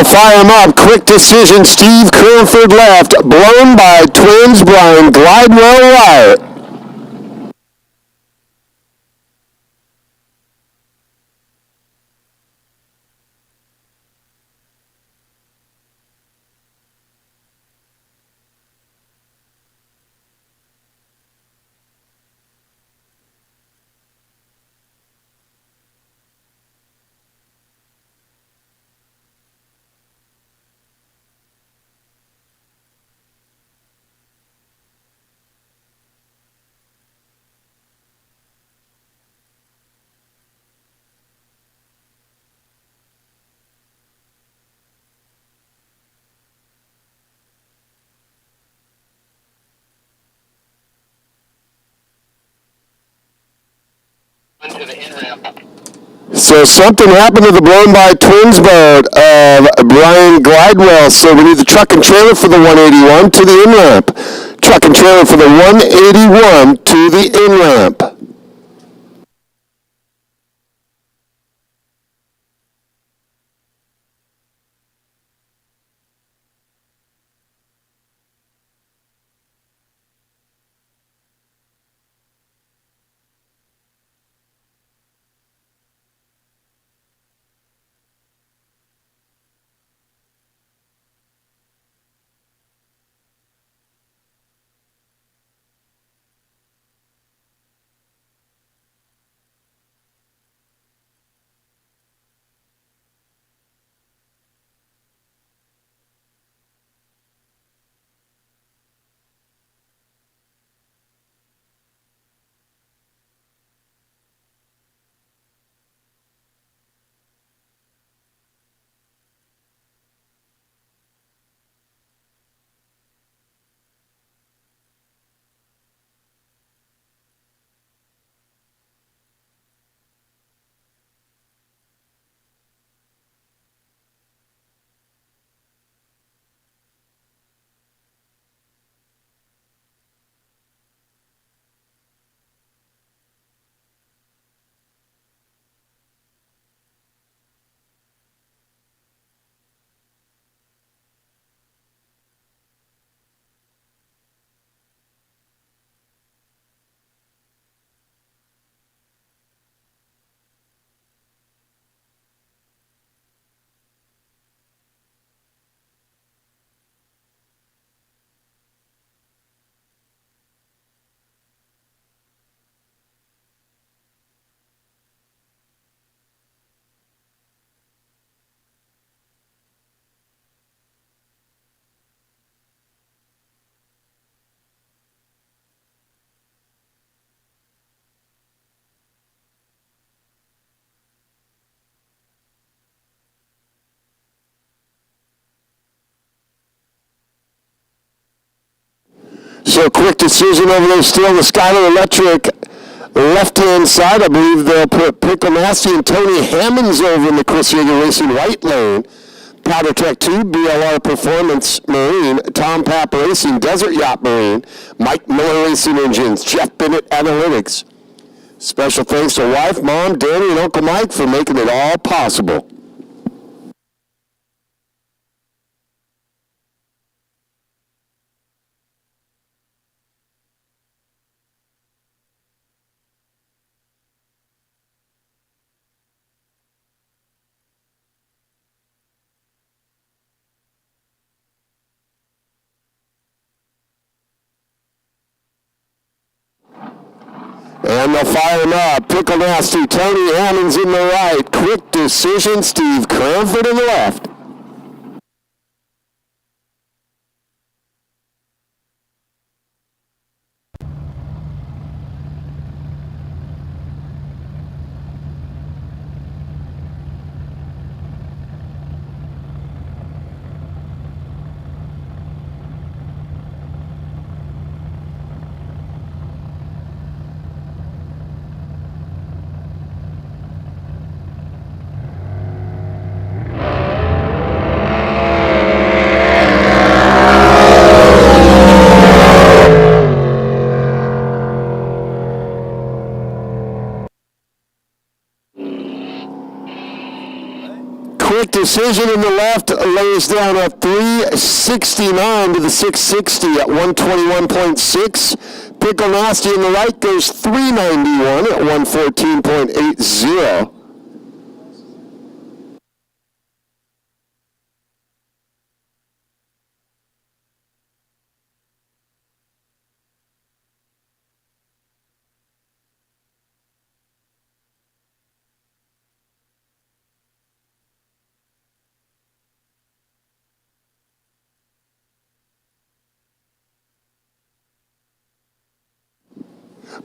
they'll fire him up. Quick decision, Steve Cranford left. Blown by Twins, Brian Glidewell right. So something happened to the blown by Twins boat of Brian Glidewell. So we need the truck and trailer for the 181 to the in-ramp. Truck and trailer for the 181 to the in-ramp. So quick decision over there still on the Skyler Electric left-hand side. I believe they'll put Pickle Nasty and Tony Hammonds over in the Chris Yeager Racing right lane. Powder Trek 2, BLR Performance Marine, Tom Papp Racing, Desert Yacht Marine, Mike Miller Racing Engines, Jeff Bennett Analytics. Special thanks to wife, mom, Danny, and Uncle Mike for making it all possible. And they'll fire him up. Pickle Nasty, Tony Hammonds in the right. Quick decision, Steve Cranford in the left. Precision in the left lays down a 369 to the 660 at 121.6. Pickle Nasty in the right goes 391 at 114.80.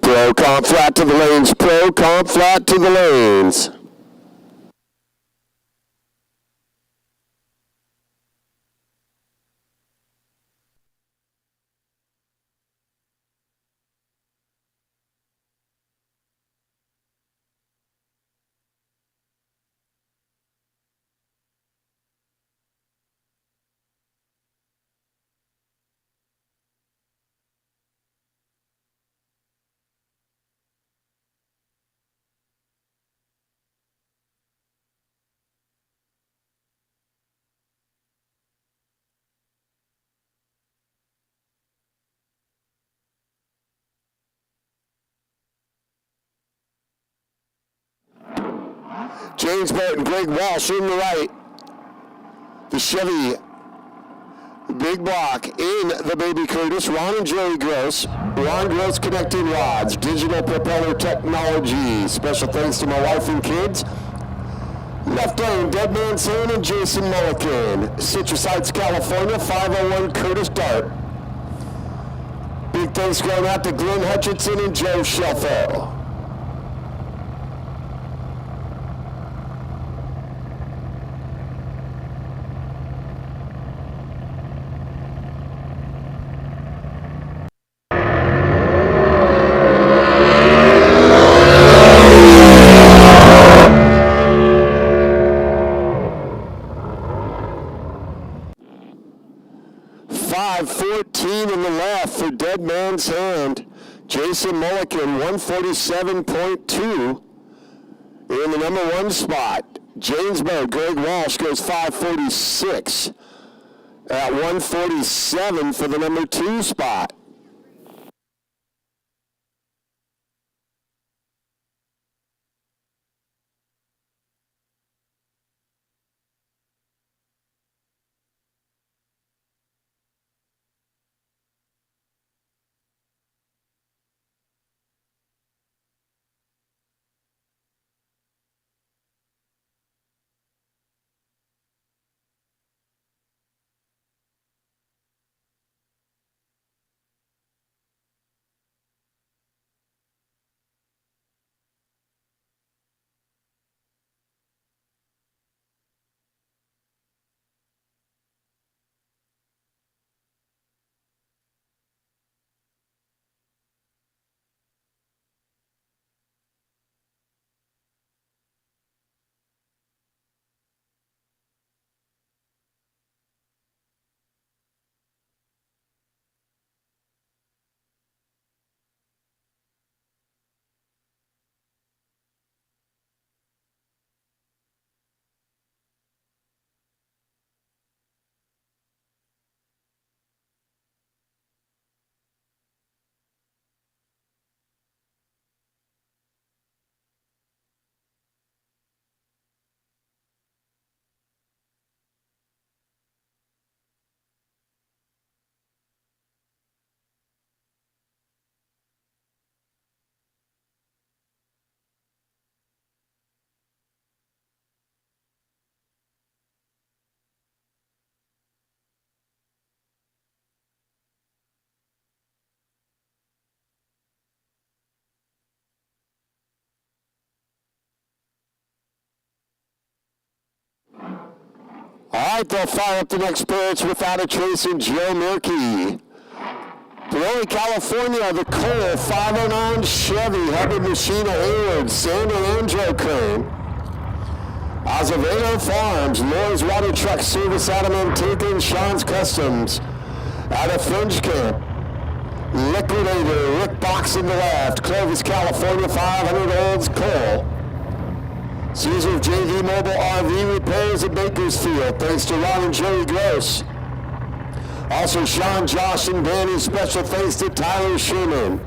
Pro comp flat to the lanes. Pro comp flat to the lanes. James Barrett and Greg Walsh in the right. The Chevy big block in the Baby Curtis. Ron and Joey Gross. Ron Gross Connecting Rods. Digital Propeller Technology. Special thanks to my wife and kids. Left lane, Dead Man's Hand and Jason Mulliken. Citrus Heights, California, 501 Curtis Dart. Big thanks going out to Glenn Hutchinson and Joe Shelfo. In the left for Dead Man's Hand. Jason Mulliken, 147.2 in the number one spot. James Barrett, Greg Walsh goes 546 at 147 for the number two spot. All right, they'll fire up the next pair. It's Without a Trace and Joe Murky. Paoli, California, the Cole 509 Chevy, Hubbard Machina Hayward, San Leandro Crane. Azevedo Farms, Lord's Water Truck Service out of Manteca and Sean's Customs. Out of Fringe Camp, Liquidator, Rick Box in the left. Clovis, California, 500 Olds Cole. Caesar of JV Mobile RV Repairs at Bakersfield, thanks to Ron and Jerry Gross. Also Sean, Josh, and Danny, special thanks to Tyler Sherman.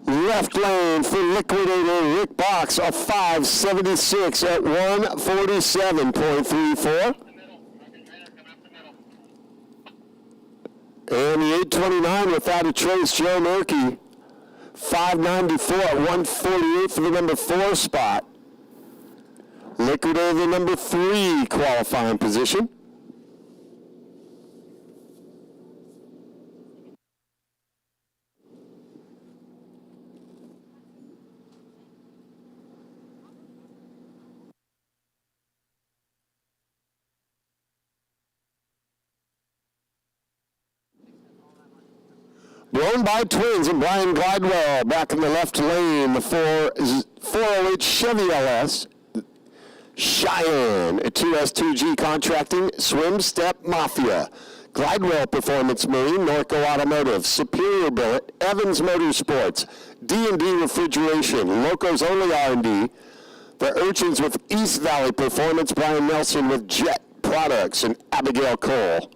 Left lane for Liquidator Rick Box, a 576 at 147.34. And the 829 without a trace, Joe Murky, 594 at 148 for the number 4 spot. Liquidator the number 3 qualifying position. Blown by Twins and Brian Glidewell back in the left lane. The 408 Chevy LS. Cheyenne, a 2S2G Contracting, Swim Step Mafia. Glidewell Performance Marine, Norco Automotive, Superior Billet, Evans Motorsports, D&D Refrigeration, Locos Only R&D. The Urchins with East Valley Performance, Brian Nelson with Jet Products, and Abigail Cole.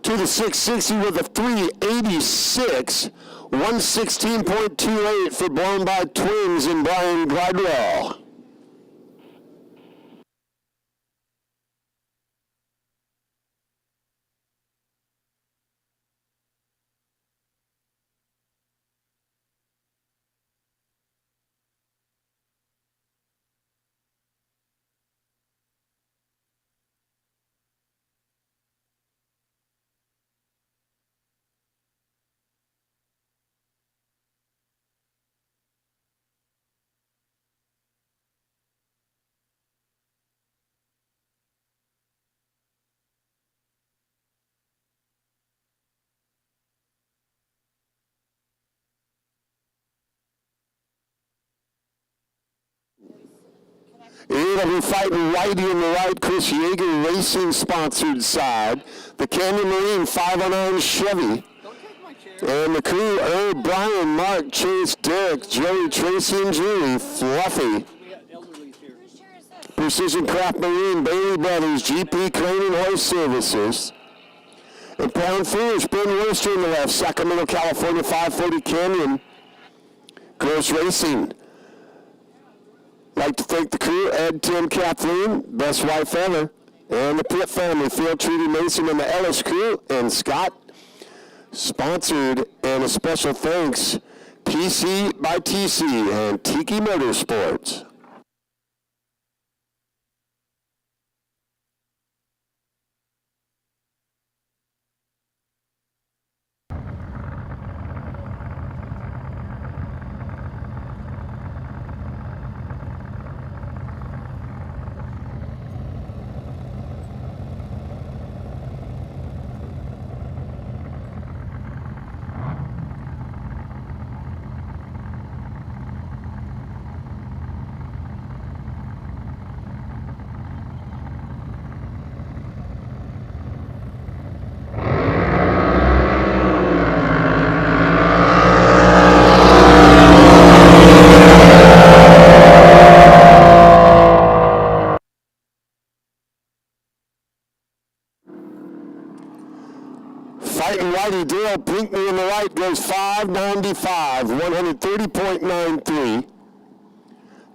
To the 660 with a 386, 116.28 for Blown by Twins and Brian Glidewell. It'll be fighting Whitey in the right, Chris Yeager Racing sponsored side. The Canyon Marine 509 Chevy. And the crew, Herb, Brian, Mark, Chase, Derek, Joey, Tracy, and Julie, Fluffy. Precision Craft Marine, Bailey Brothers, GP Crane and Horse Services. And Pound Foolish, Ben Worcester in the left, Sacramento, California, 540 Canyon. Gross Racing. Like to thank the crew, Ed, Tim, Kathleen, best wife ever, and the Pitt family, Phil, Trudy, Mason, and the Ellis crew, and Scott, sponsored, and a special thanks, PC by TC and Tiki Motorsports. Fighting Whitey Dale Pinkney in the right goes 595, 130.93.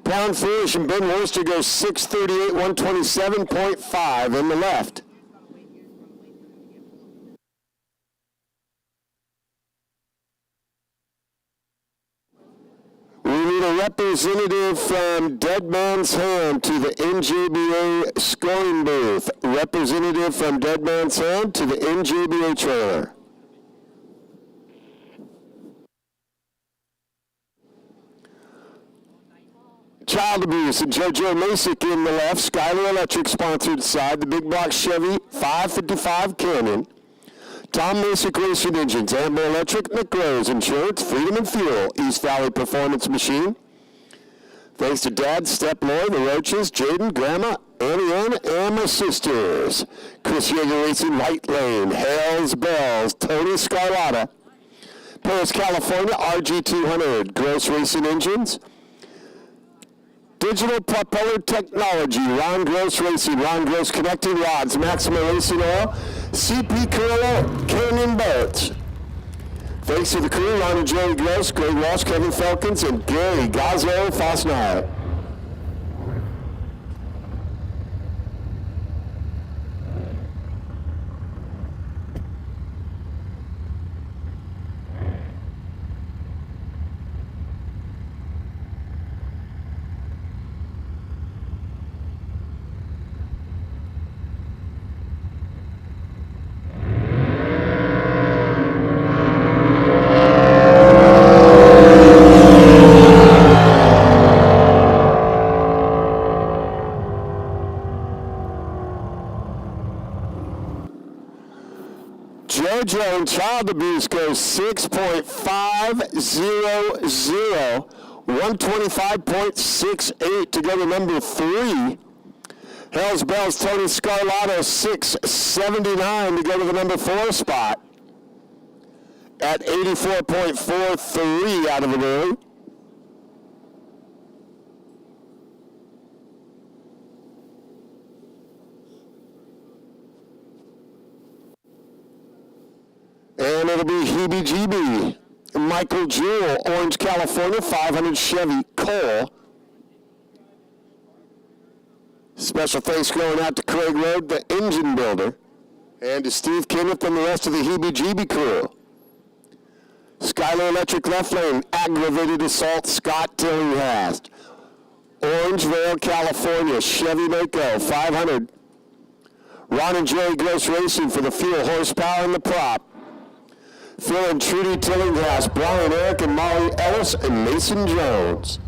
Pound Foolish and Ben Worcester goes 638, 127.5 in the left. We need a representative from Dead Man's Hand to the NJBA scoring booth. Representative from Dead Man's Hand to the NJBA trailer. Child Abuse and JoJo Masick in the left. Skyler Electric sponsored side. The big block Chevy 555 Canyon. Tom Masick Racing Engines, Amber Electric, McRose Insurance, Freedom and Fuel, East Valley Performance Machine. Thanks to Dad, Step Lloyd, the Roaches, Jaden, Grandma, Annie Ann, and my sisters. Chris Yeager Racing, White Lane, Hales Bells, Tony Scarlotta. Paris, California, RG200, Gross Racing Engines. Digital Propeller Technology, Ron Gross Racing, Ron Gross Connecting Rods, Maxima Racing Oil, CP Corolla, Canyon Boats. Thanks to the crew, Ron and Jerry Gross, Greg Walsh, Kevin Falcons, and Gary Gazzo Fosnard. JoJo and Child Abuse goes 6.500, 125.68 to go to number 3. Hells Bells, Tony Scarlato, 679 to go to the number 4 spot at 84.43 out of the early. And it'll be Heebie-Jeebie. Michael Jewell, Orange, California, 500 Chevy Cole. Special thanks going out to Craig Road, the engine builder, and to Steve Kenneth and the rest of the Heebie-Jeebie crew. Skyler Electric left lane, aggravated assault, Scott Tillinghast. Orangevale, California, Chevy Mako, 500. Ron and Jerry Gross Racing for the fuel, horsepower, and the prop. Phil and Trudy Tillinghast, Brian Eric and Molly Ellis, and Mason Jones.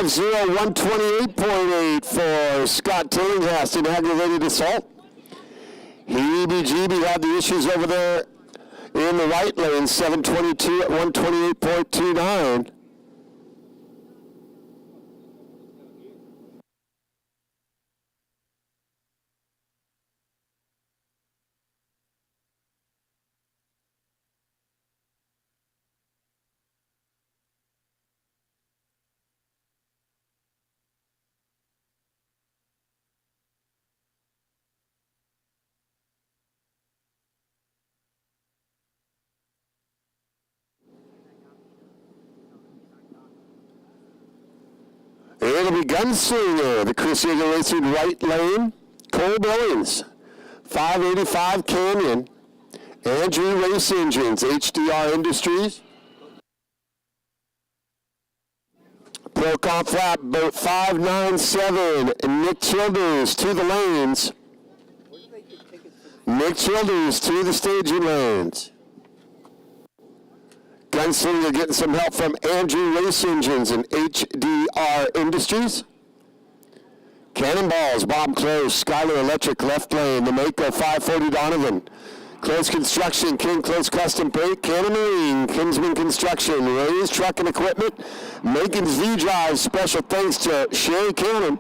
.50, 128.8 for Scott Tillinghast in aggravated assault. Heebie-Jeebie had the issues over there in the right lane, 722 at 128.29. It'll be Gunslinger, the Chris Yeager Racing right lane. Cole Billings, 585 Canyon. Andrew Race Engines, HDR Industries. Pro-Comp flap, boat 597, Nick Childers to the lanes. Nick Childers to the staging lanes. Gunslinger getting some help from Andrew Race Engines and HDR Industries. Cannonballs, Bob Close, Skyler Electric, left lane, the Mako 540 Donovan. Close Construction, King Close Custom Paint, Cannon Marine, Kinsman Construction, Ray's Truck and Equipment, Macon's V-Drive, special thanks to Sherry Cannon.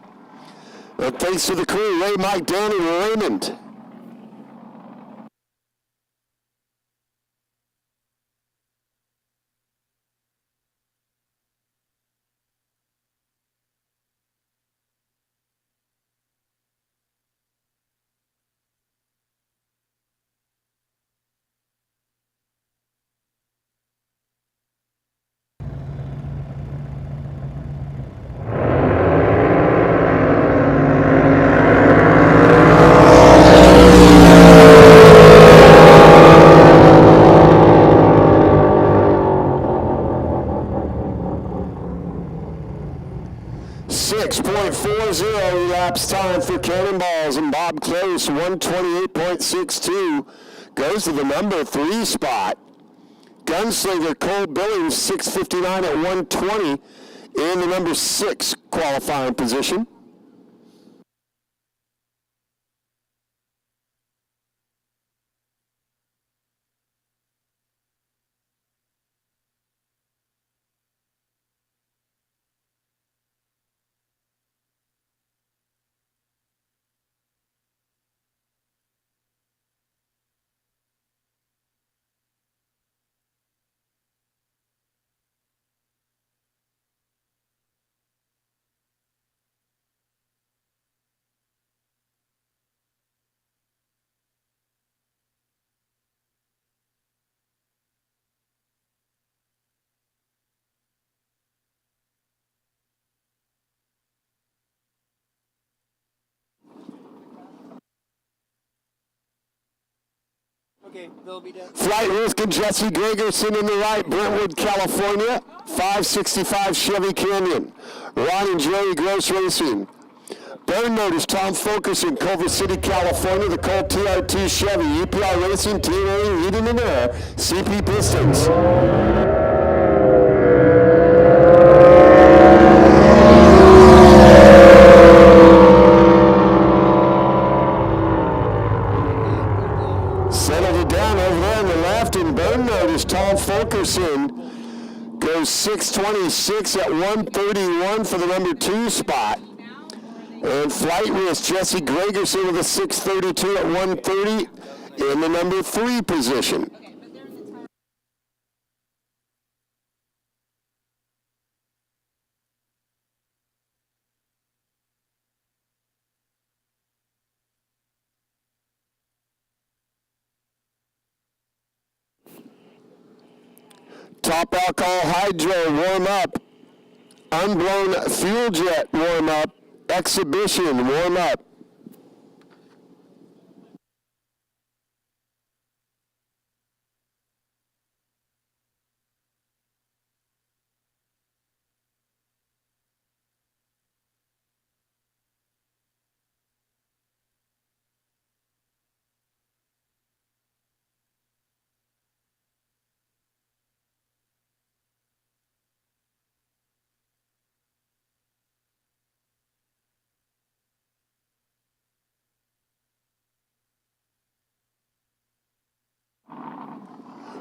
And thanks to the crew, Ray, Mike, Dan, and Raymond. Elapsed time for Cannonballs and Bob Close, 128.62, goes to the number 3 spot. Gunslinger Cole Billings, 6:59 at 120, in the number 6 qualifying position. Okay, they'll be done. Flight Risk and Jesse Gregerson in the right, Brentwood, California, 565 Chevy Canyon. Ron and Jerry Gross Racing. Burn Notice, Tom Fulkerson, Culver City, California, the Colt TR2 Chevy, UPR Racing, TNA, Leading in Air, CP Pistons. Tom Fulkerson goes 6:26 at 1:31 for the number 2 spot. And Flight Risk, Jesse Gregerson with a 6:32 at 1:30 in the number 3 position. Top Alcohol Hydro warm up. Unblown Fuel Jet warm up. Exhibition warm up.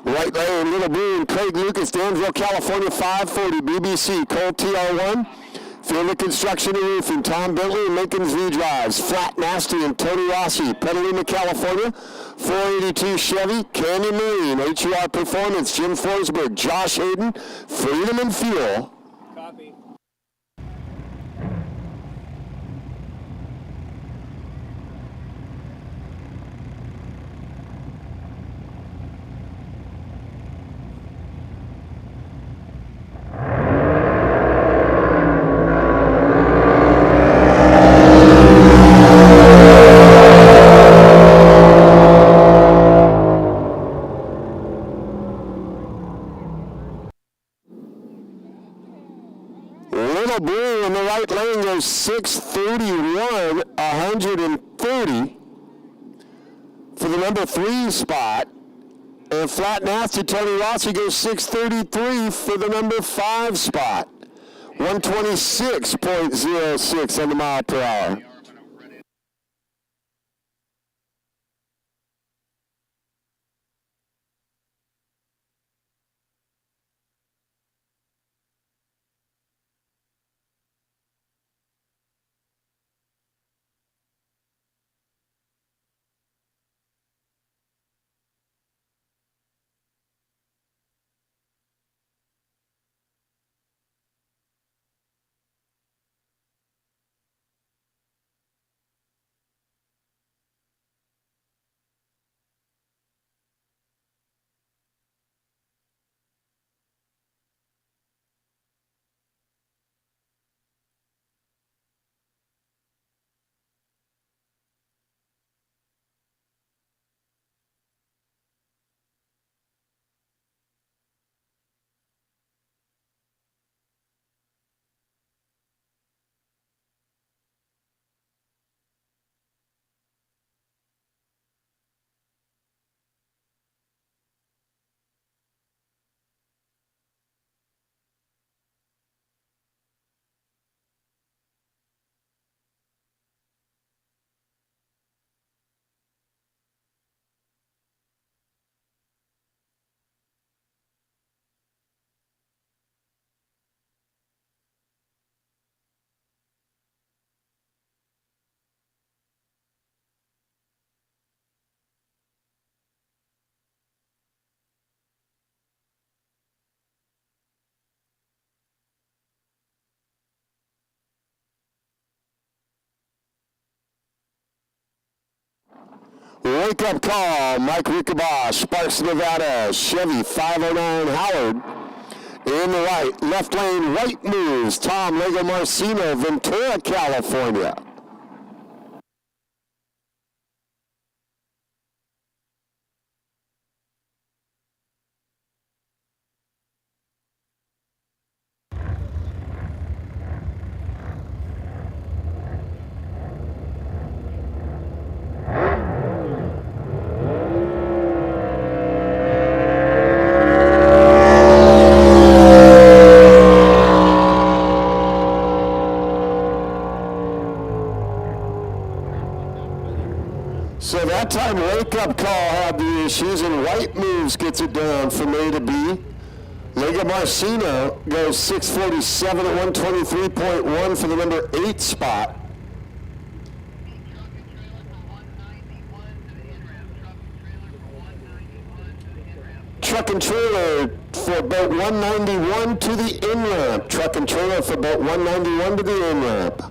White Lane, Little Boone, Craig Lucas, Danville, California, 540, BBC, Colt TR1, Field of Construction and Roofing, Tom Bentley, and Lincoln's V-Drives, Flat Nasty and Tony Rossi, Petaluma, California, 482 Chevy, Canyon Marine, HUR Performance, Jim Forsberg, Josh Hayden, Freedom and Fuel. Copy. Little Blue in the right lane goes 6:31, 130 for the number 3 spot. And Flat Nasty Tony Rossi goes 6:33 for the number 5 spot. 126.06 on the mile per hour. Wake up call, Mike Rickabosh, Sparks, Nevada, Chevy 509 Howard. In the right, left lane, White Moves, Tom Lego Marcino, Ventura, California. So that time, Wake Up Call had the issues, and White Moves gets it down from A to B. Lega Marcino goes 6:47 at 123.1 for the number 8 spot. Truck and trailer for boat 191 to the in-ramp. Truck and trailer for boat 191 to the in-ramp.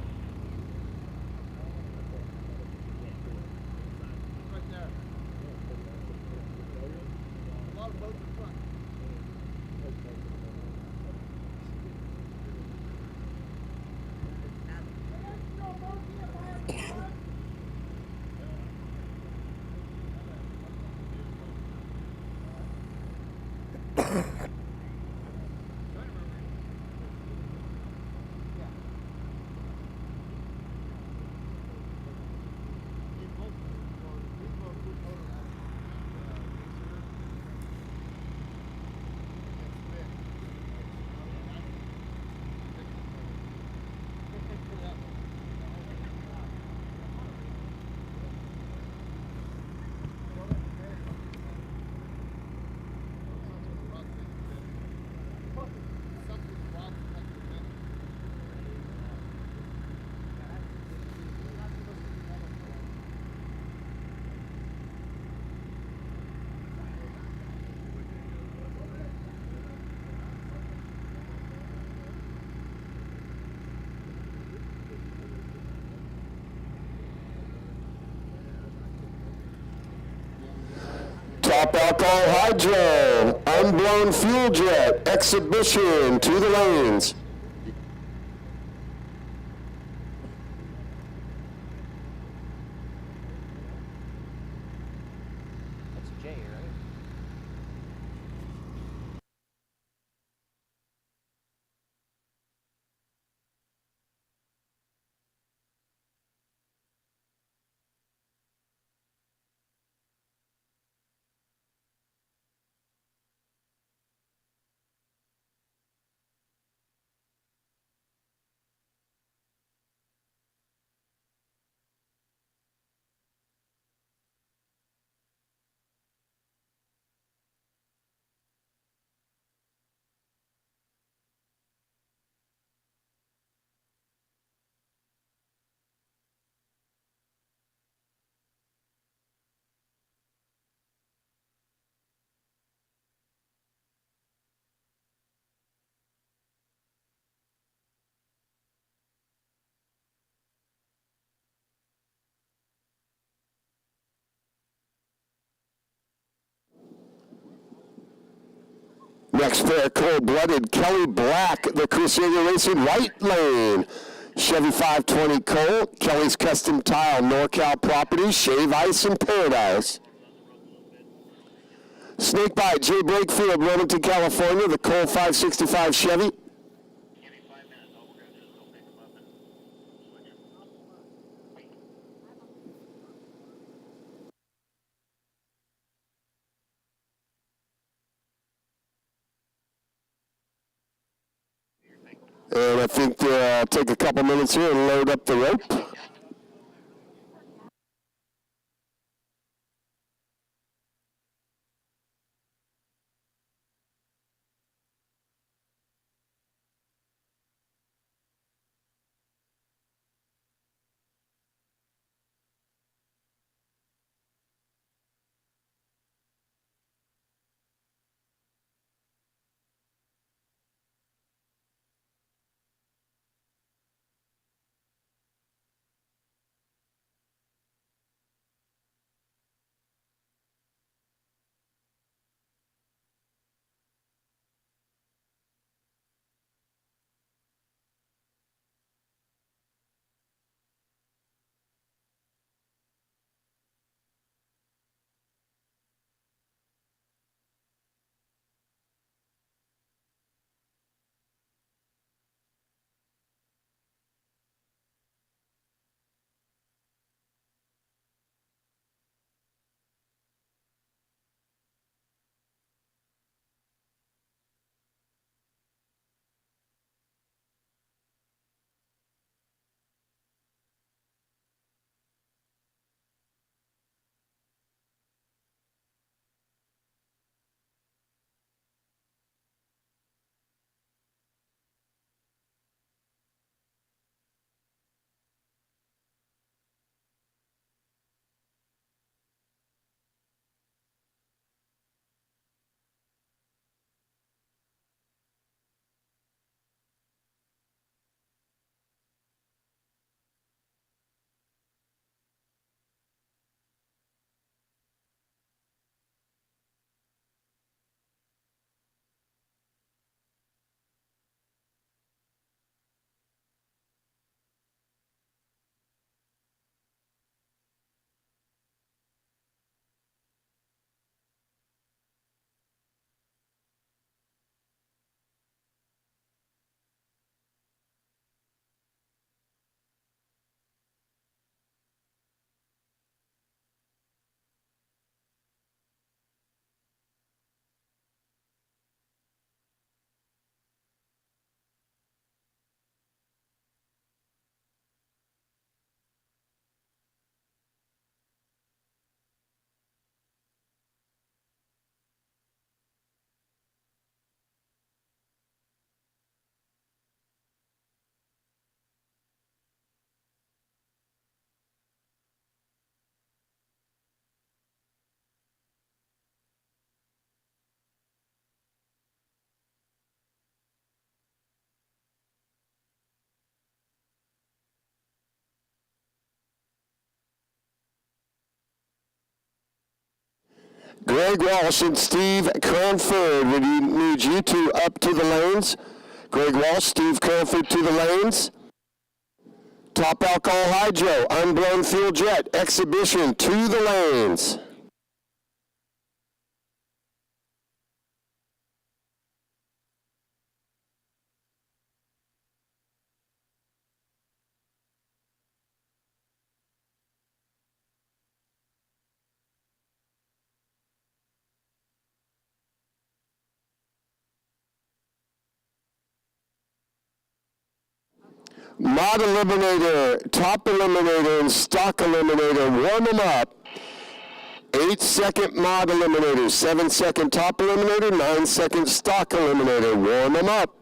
Top alcohol hydro, unblown fuel jet, exhibition to the lanes. That's Jay, right? Next pair, cold-blooded, Kelly Black, the Chris Yeager Racing right lane. Chevy 520 Cole, Kelly's Custom Tile, NorCal Properties, Shave Ice in Paradise. Snakebite, Jay Brakefield, Wilmington, California, the Cole 565 Chevy. Give me 5 minutes. All we're going to do is go pick them up and switch them. And I think they'll take a couple minutes here and load up the rope. Greg Walsh and Steve Cranford, we need you two up to the lanes. Greg Walsh, Steve Cranford to the lanes. Top Alcohol Hydro, Unblown Fuel Jet, Exhibition to the lanes. Mod Eliminator, Top Eliminator, and Stock Eliminator, warm them up. 8-second Mod Eliminator, 7-second Top Eliminator, 9-second Stock Eliminator, warm them up.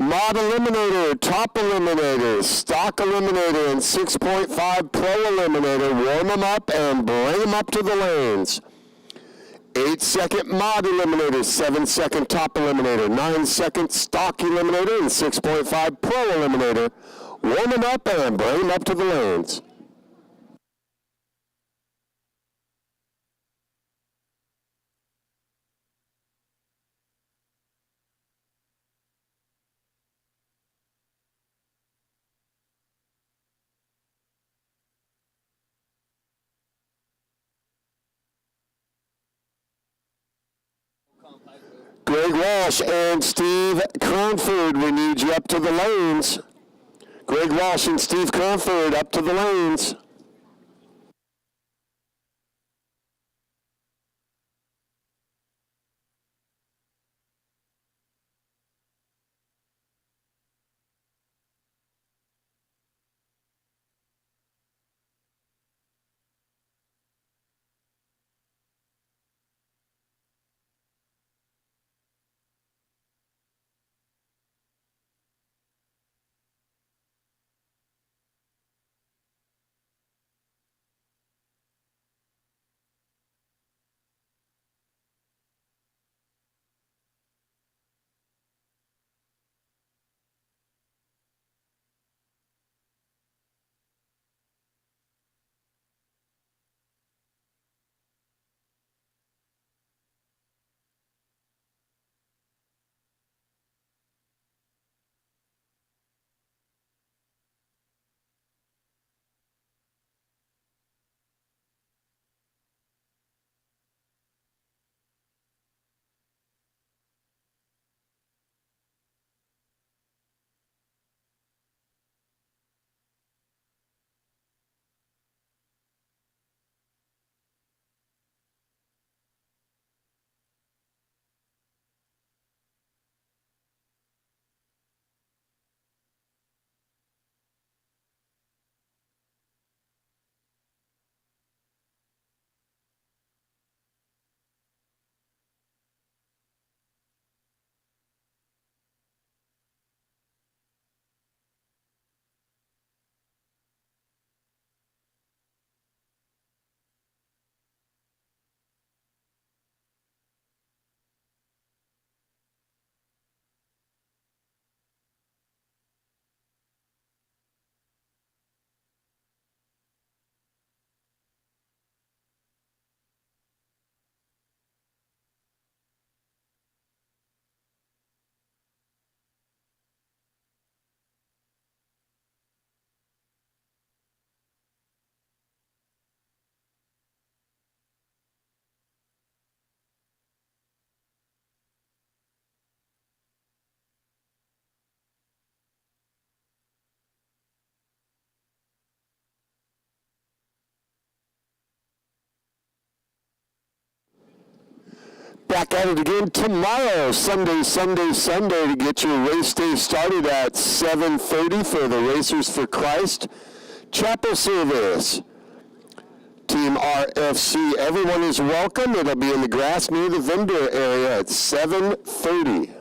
Mod Eliminator, Top Eliminator, Stock Eliminator, and 6.5 Pro Eliminator. Warm them up and bring them up to the lanes. 8-second Mod Eliminator, 7-second Top Eliminator, 9-second Stock Eliminator, and 6.5 Pro Eliminator. Warm them up and bring them up to the lanes. Greg Walsh and Steve Cranford, we need you up to the lanes. Greg Walsh and Steve Cranford up to the lanes. Back at it again tomorrow, Sunday, to get your race day started at 7:30 for the Racers for Christ chapel service. Team RFC, everyone is welcome. It'll be in the grass near the vendor area at 7:30.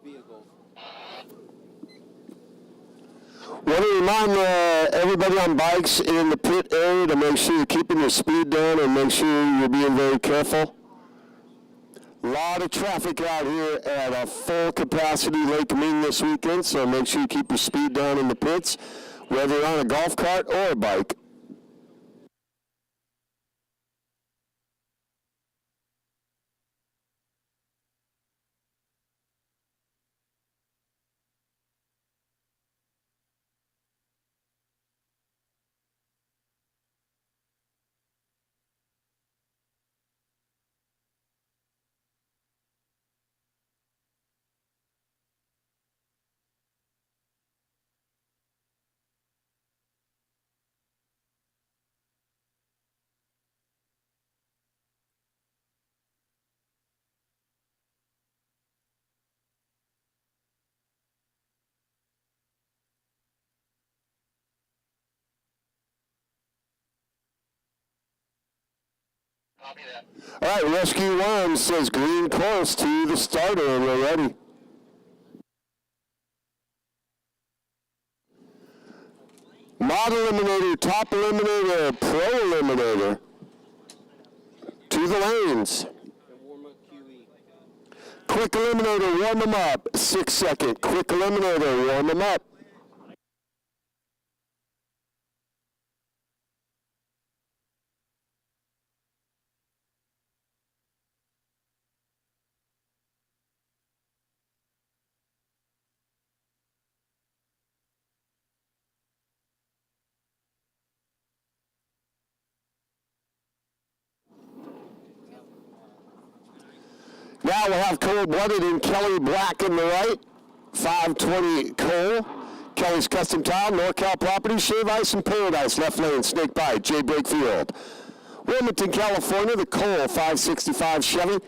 Vehicles. Want to remind everybody on bikes in the pit area to make sure you're keeping your speed down and make sure you're being very careful. A lot of traffic out here at a full capacity Lake Mean this weekend, so make sure you keep your speed down in the pits, whether you're on a golf cart or a bike. Copy that. All right, Rescue 1 says green course to the starter, and we're ready. Mod Eliminator, Top Eliminator, Pro Eliminator. To the lanes. And warm up QE. Quick Eliminator, warm them up. 6 second. Quick Eliminator, warm them up. Now we'll have Cold-Blooded and Kelly Black in the right. 520 Cole. Kelly's Custom Tile, NorCal Property, Shave Ice and Paradise, left lane, Snake Bite, Jay Brakefield. Wilmington, California, the Cole 565 Chevy.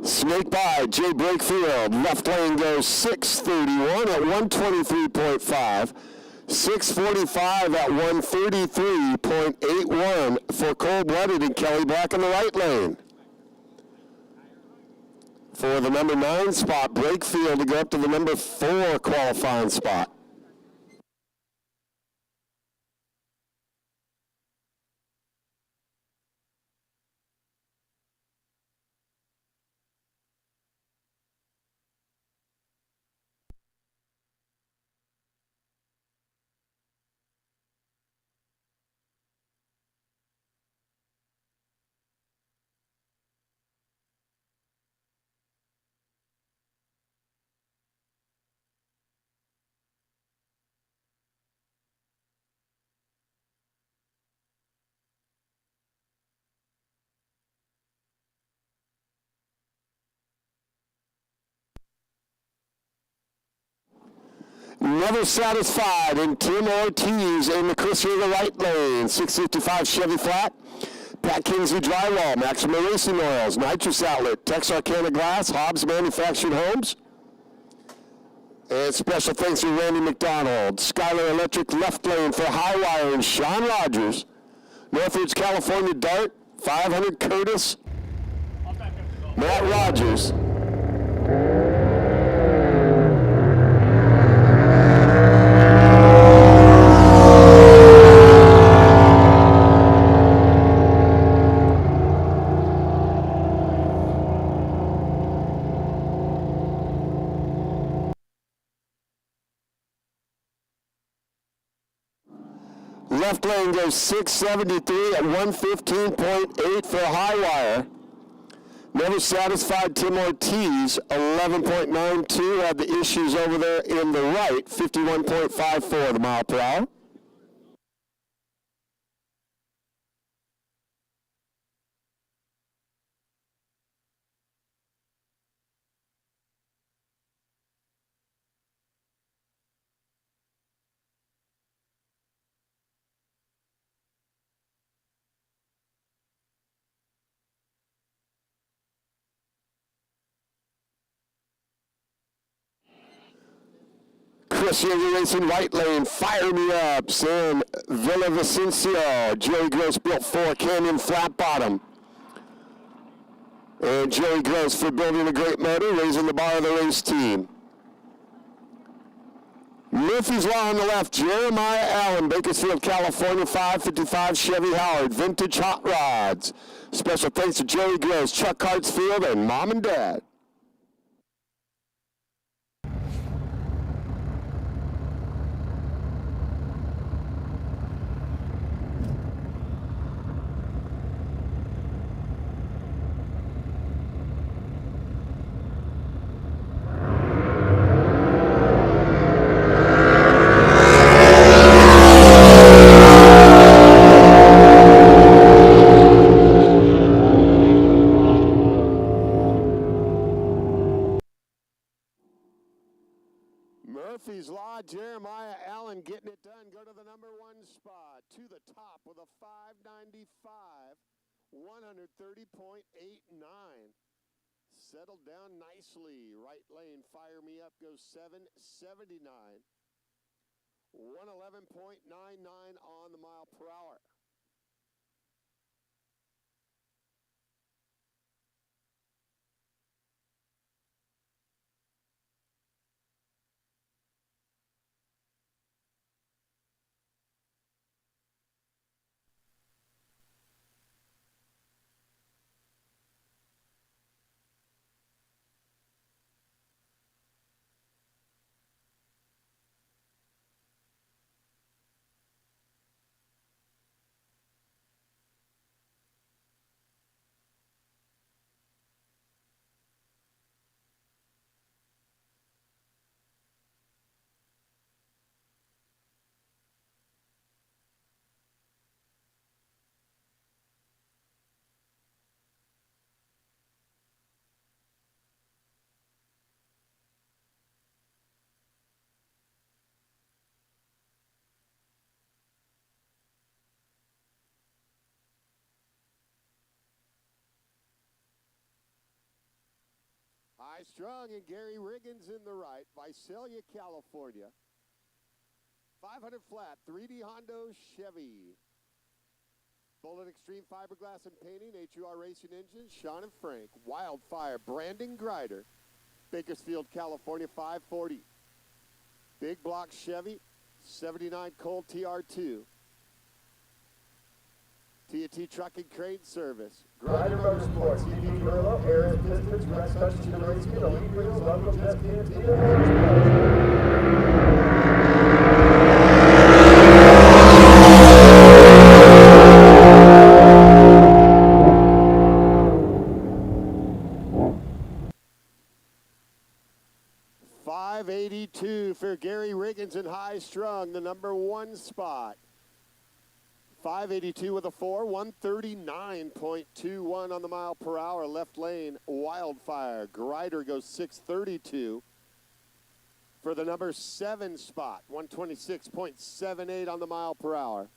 Snake by Jay Brakefield. Left lane goes 631 at 123.5. 645 at 133.81 for Cold-Blooded and Kelly Black in the right lane. For the number 9 spot, Brakefield to go up to the number 4 qualifying spot. Never Satisfied and Tim Ortiz in the Chris Yeager right lane. 655 Chevy Flat. Pat Kingsley Drywall, Maxima Racing Oils, Nitrous Outlet, Texarkana Glass, Hobbs Manufactured Homes. And special thanks to Randy McDonald. Skylar Electric left lane for High Wire and Sean Rogers. Northridge, California Dart, 500 Curtis. Matt Rogers. Left lane goes 673 at 115.8 for High Wire. Never Satisfied Tim Ortiz, 11.92, had the issues over there in the right, 51.54 the mile per hour. Chris Yeager Racing right lane, Fire Me Up, Sam Villavicencio, Jerry Gross built 4 Canyon Flat Bottom. And Jerry Gross for building a great motor, raising the bar of the race team. Murphy's Law on the left, Jeremiah Allen, Bakersfield, California, 555 Chevy Howard, Vintage Hot Rods. Special thanks to Jerry Gross, Chuck Hartsfield, and Mom and Dad. Jeremiah Allen getting it done. Go to the number 1 spot. To the top with a 595, 130.89. Settled down nicely. Right lane, Fire Me Up goes 779. 111.99 on the mile per hour. High Strung and Gary Riggins in the right. Visalia, California. 500 flat, 3D Hondo Chevy. Bullet Extreme Fiberglass and Painting, HUR Racing Engines, Sean and Frank. Wildfire, Brandon Grider. Bakersfield, California, 540. Big Block Chevy, 79 Colt TR2. T&T Truck and Crane Service. Grider Motorsports, CP Carrillo, Harris Pistons, Rex Hutchinson Racing, Elite Wheels, Uncle Jess .582 for Gary Riggins and High Strung, the number 1 spot. 582 with a 4, 139.21 on the mile per hour. Left lane, Wildfire. Grider goes 632 for the number 7 spot, 126.78 on the mile per hour.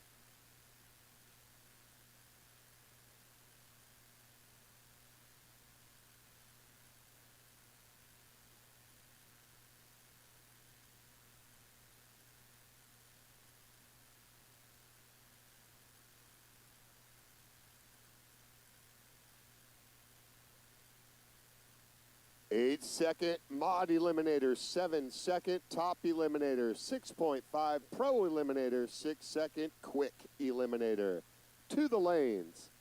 Eight-second Mod Eliminator, 7-second Top Eliminator, 6.5 Pro Eliminator, 6-second Quick Eliminator. To the lanes.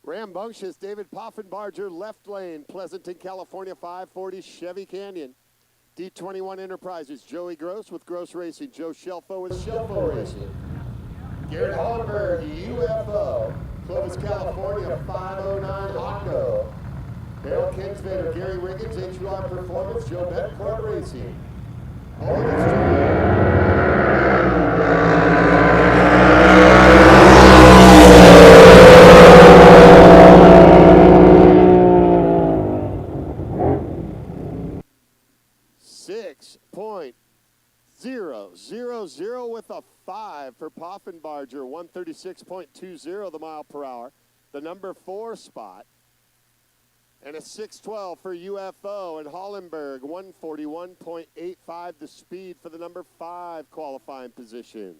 Rambunctious David Poffenbarger, left lane, Pleasanton, California, 540 Chevy Canyon. D21 Enterprises, Joey Gross with Gross Racing, Joe Shelfo with Shelfo Racing. Garrett Hollenberg, UFO, Clovis, California, 509 Hondo. Harold Kinsvader, Gary Riggins, HUR Performance, Joe Betcourt Racing. .000 with a 5 for Poffenbarger, 136.20 the mile per hour, the number 4 spot, and a 612 for UFO and Hollenberg, 141.85 the speed for the number 5 qualifying position.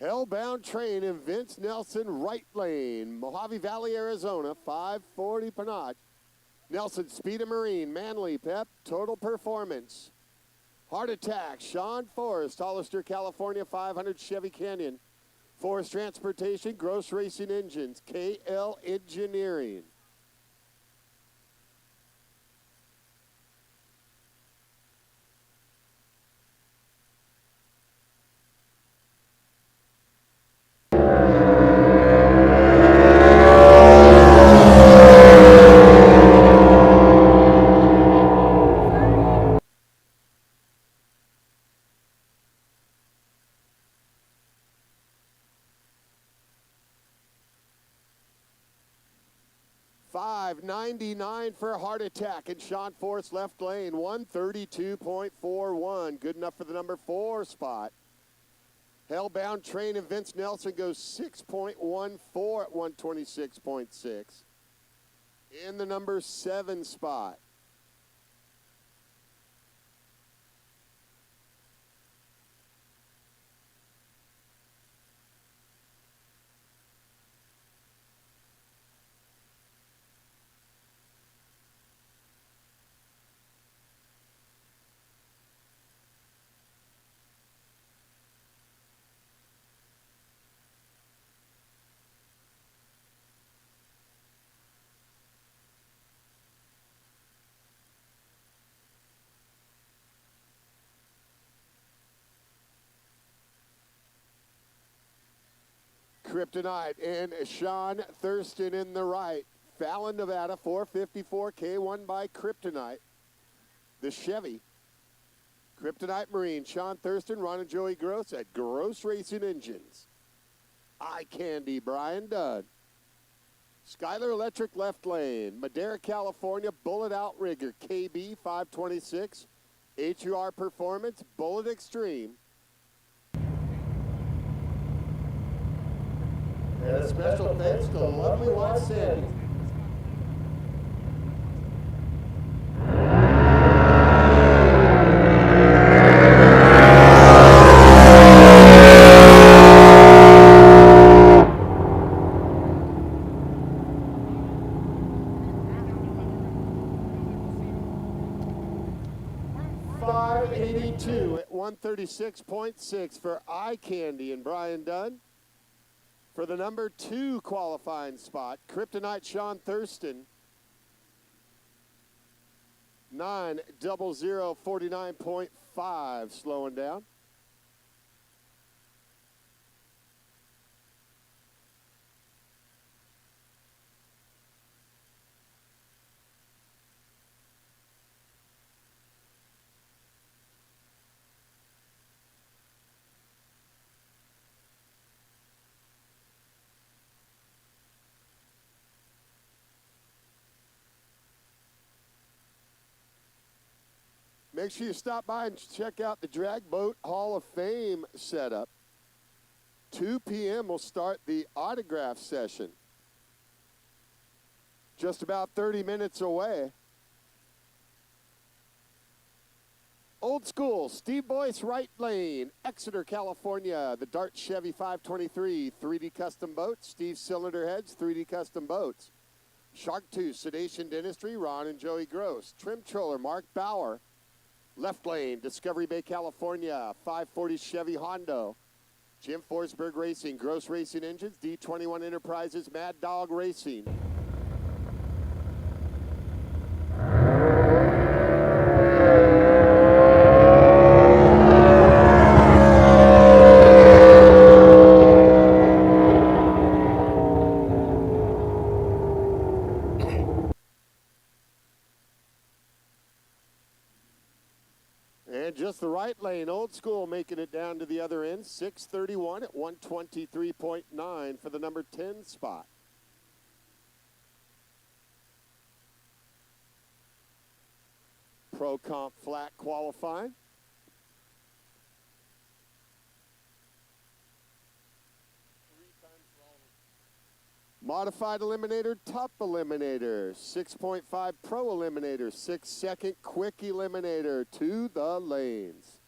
Hellbound Train in Vince Nelson, right lane. Mojave Valley, Arizona, 540 Panache. Nelson, Speed and Marine, Manly, Pep, Total Performance. Heart Attack, Sean Forrest, Hollister, California, 500 Chevy Canyon. Forest Transportation, Gross Racing Engines, KL Engineering. $5.99 for a Heart Attack in Sean Forrest left lane, 132.41. Good enough for the number 4 spot. Hellbound Train and Vince Nelson goes 6.14 at 126.6. In the number 7 spot. Kryptonite and Sean Thurston in the right. Fallon, Nevada, 454 K1 by Kryptonite. The Chevy. Kryptonite Marine, Sean Thurston, Ron and Joey Gross at Gross Racing Engines. Eye Candy, Brian Dunn. Skyler Electric left lane. Madera, California, Bullet Outrigger, KB 526. HUR Performance, Bullet Extreme. And a special thanks to lovely wife Sandy. $582 at 136.6 for Eye Candy and Brian Dunn. For the number 2 qualifying spot, Kryptonite Sean Thurston, 90049.5, slowing down. Make sure you stop by and check out the Drag Boat Hall of Fame setup. 2 p.m. will start the autograph session. Just about 30 minutes away. Old School, Steve Boyce, right lane, Exeter, California. The Dart Chevy 523, 3D Custom Boats. Steve Cylinder Heads, 3D Custom Boats. Shark Tooth, Sedation Dentistry, Ron and Joey Gross. Trim Troller, Mark Bauer. Left lane, Discovery Bay, California, 540 Chevy Hondo. Jim Forsberg Racing, Gross Racing Engines, D21 Enterprises, Mad Dog Racing. And just the right lane, Old School making it down to the other end, 631 at 123.9 for the number 10 spot. Pro Comp flat qualifying. Modified Eliminator, Top Eliminator, 6.5 Pro Eliminator, 6-second Quick Eliminator to the lanes.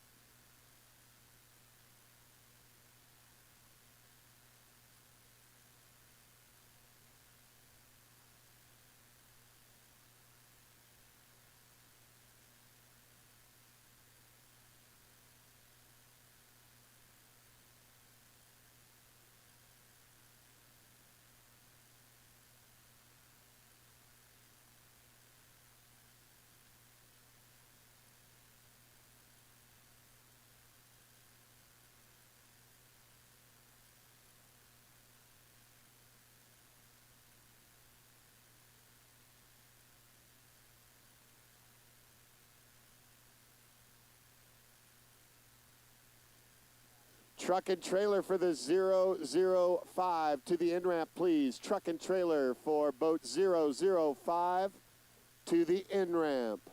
Truck and trailer for the 005 to the in-ramp, please. Truck and trailer for boat 005 to the in-ramp.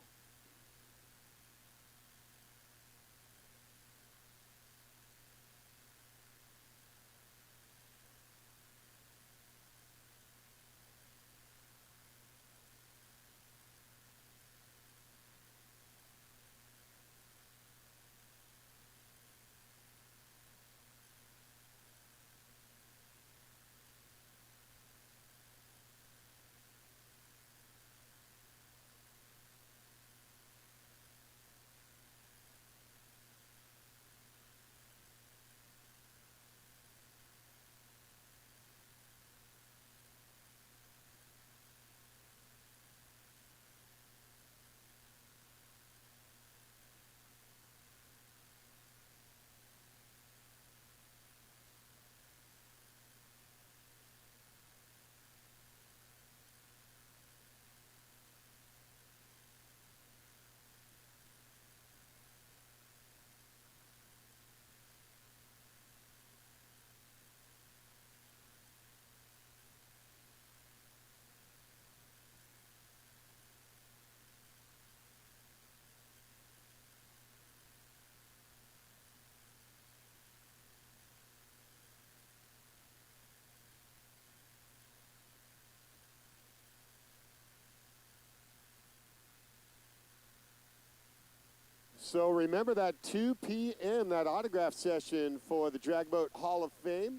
So remember that 2 p.m., that autograph session for the Drag Boat Hall of Fame.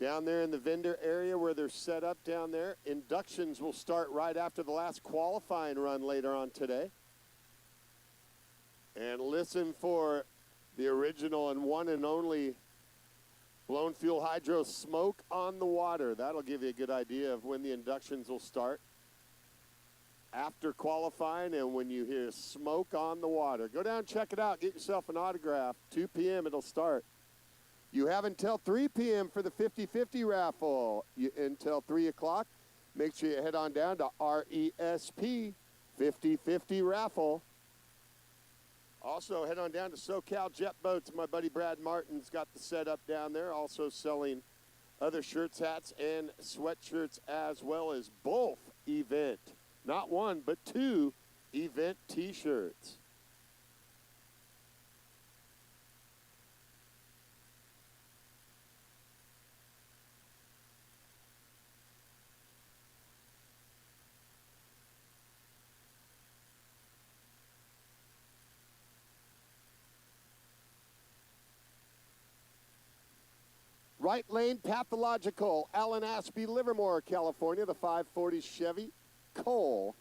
Down there in the vendor area where they're set up down there. Inductions will start right after the last qualifying run later on today. And listen for the original and one and only blown fuel hydro smoke on the water. That'll give you a good idea of when the inductions will start. After qualifying and when you hear smoke on the water. Go down, check it out, get yourself an autograph. 2 p.m. it'll start. You have until 3 p.m. for the 50-50 raffle. Until 3 o'clock, make sure you head on down to RESP 50-50 raffle. Also, head on down to SoCal Jet Boats. My buddy Brad Martin's got the setup down there, also selling other shirts, hats, and sweatshirts, as well as both event. Not one, but 2 event T-shirts. Right lane pathological, Alan Aspey, Livermore, California, the 540 Chevy. Cole,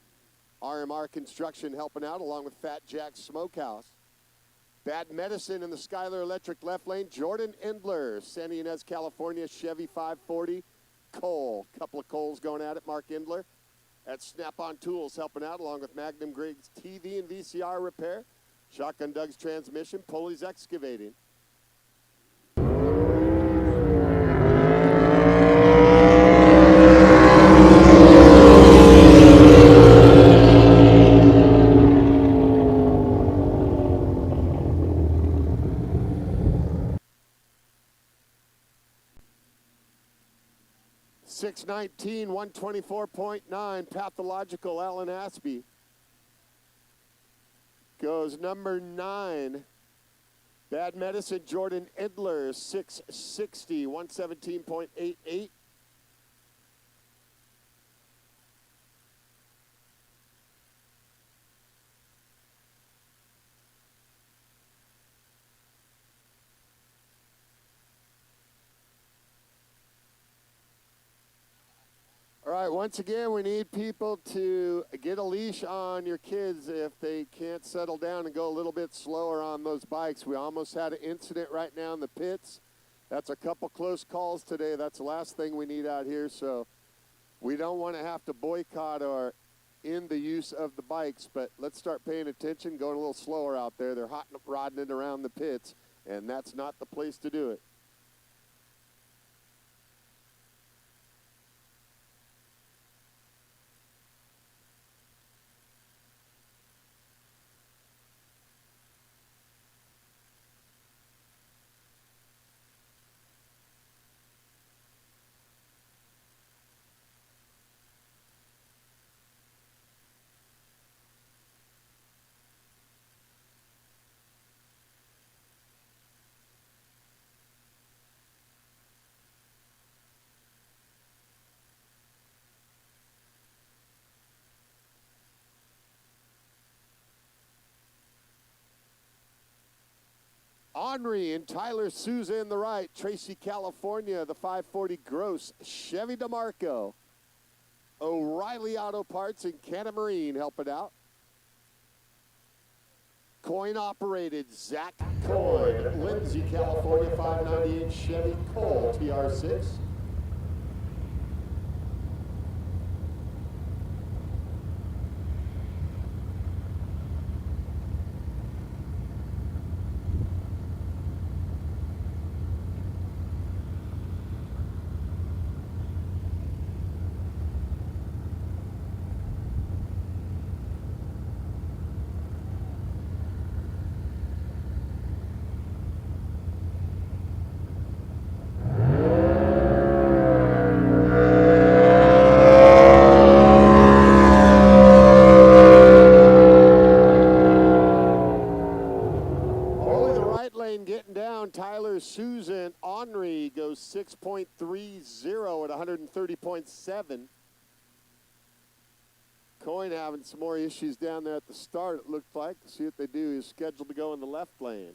RMR Construction helping out along with Fat Jack Smokehouse. Bad Medicine in the Skylar Electric left lane, Jordan Endler, San Ynez, California, Chevy 540. Cole, couple of Coles going at it, Mark Endler. At Snap-on Tools helping out along with Magnum Griggs TV and VCR repair. Shotgun Doug's Transmission, Pulley's Excavating. .619, 124.9, Pathological, Alan Aspey. Goes number 9, Bad Medicine, Jordan Endler, 660, 117.88. All right, once again, we need people to get a leash on your kids if they can't settle down and go a little bit slower on those bikes. We almost had an incident right now in the pits. That's a couple close calls today. That's the last thing we need out here, so we don't want to have to boycott or end the use of the bikes, but let's start paying attention, going a little slower out there. They're hot rodding it around the pits, and that's not the place to do it. Henry and Tyler Souza in the right. Tracy, California, the 540 Gross. Chevy DeMarco. O'Reilly Auto Parts and Canada Marine helping out. Coin operated, Zach Coin. Lindsay, California, 598 Chevy Cole, TR6. Getting down, Tyler Susan Henry goes 6.30 at 130.7. Coin having some more issues down there at the start, it looked like. See what they do. He's scheduled to go in the left lane.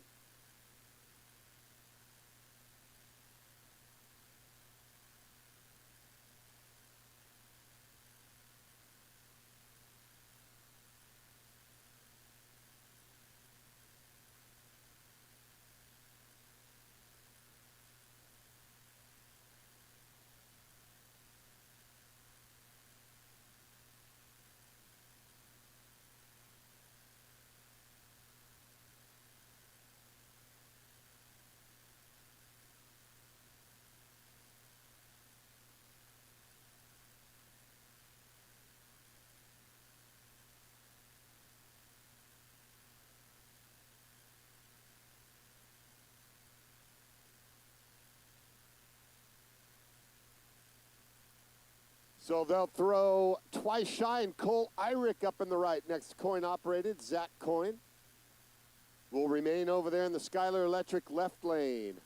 So they'll throw Twice Shy and Cole Irick up in the right. Next coin operated, Zach Coin will remain over there in the Skylar Electric left lane.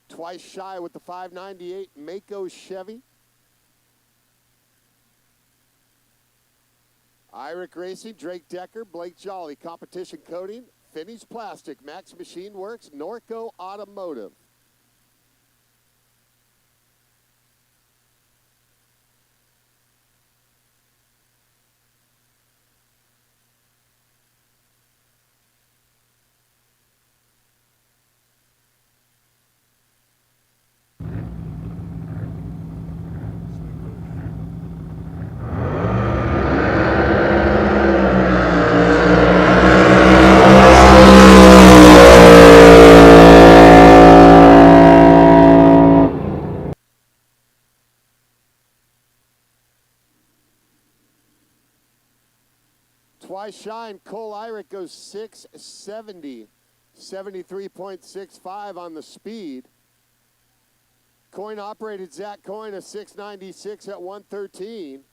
Twice Shy with the 598 Mako Chevy. Irick Racing, Drake Decker, Blake Jolly, Competition Coating, Finney's Plastic, Max Machine Works, Norco Automotive. Twice Shine, Cole Irick goes 670, 73.65 on the speed. Coin operated, Zach Coin, a 696 at 113.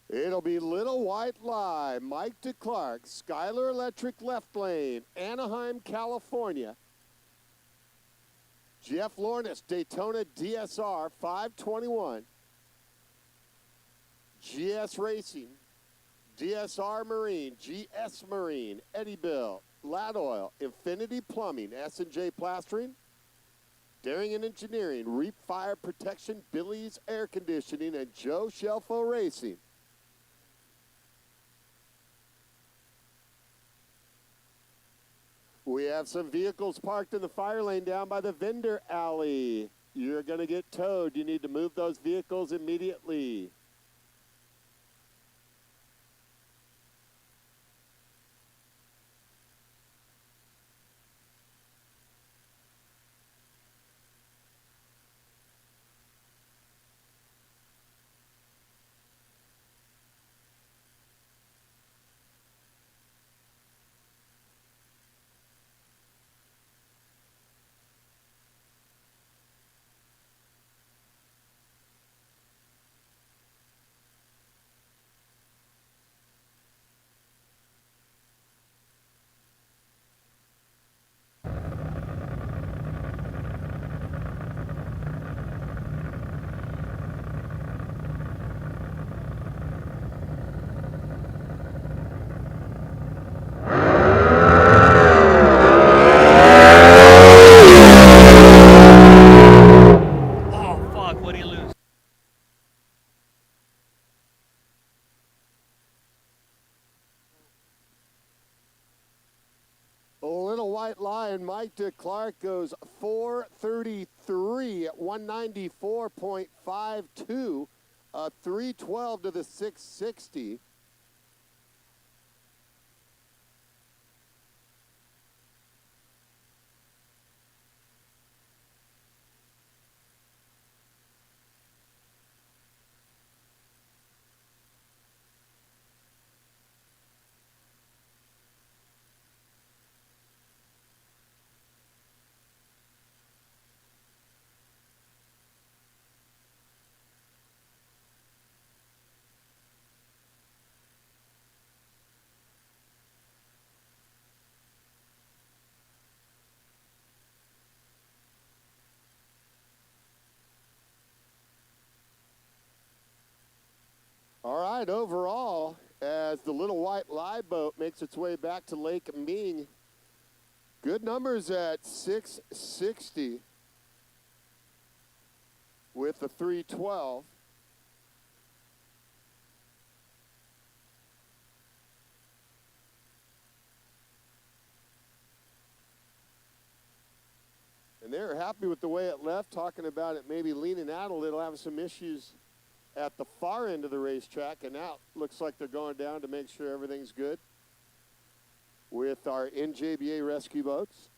It'll be Little White Lie, Mike DeClark, Skylar Electric left lane, Anaheim, California. Jeff Lornes, Daytona DSR 521. GS Racing, DSR Marine, GS Marine, Eddie Bill, Lad Oil, Infinity Plumbing, S&J Plastering, Daring and Engineering, Reap Fire Protection, Billy's Air Conditioning, and Joe Shelfo Racing. We have some vehicles parked in the fire lane down by the vendor alley. You're going to get towed. You need to move those vehicles immediately. Oh, fuck, what do you lose? Little White Lion, Mike DeClark goes 433 at 194.52, 312 to the 660. All right, overall, as the Little White Lie boat makes its way back to Lake Ming, good numbers at 660 with the 312. And they're happy with the way it left, talking about it maybe leaning out a little, having some issues at the far end of the racetrack, and now it looks like they're going down to make sure everything's good with our NJBA rescue boats.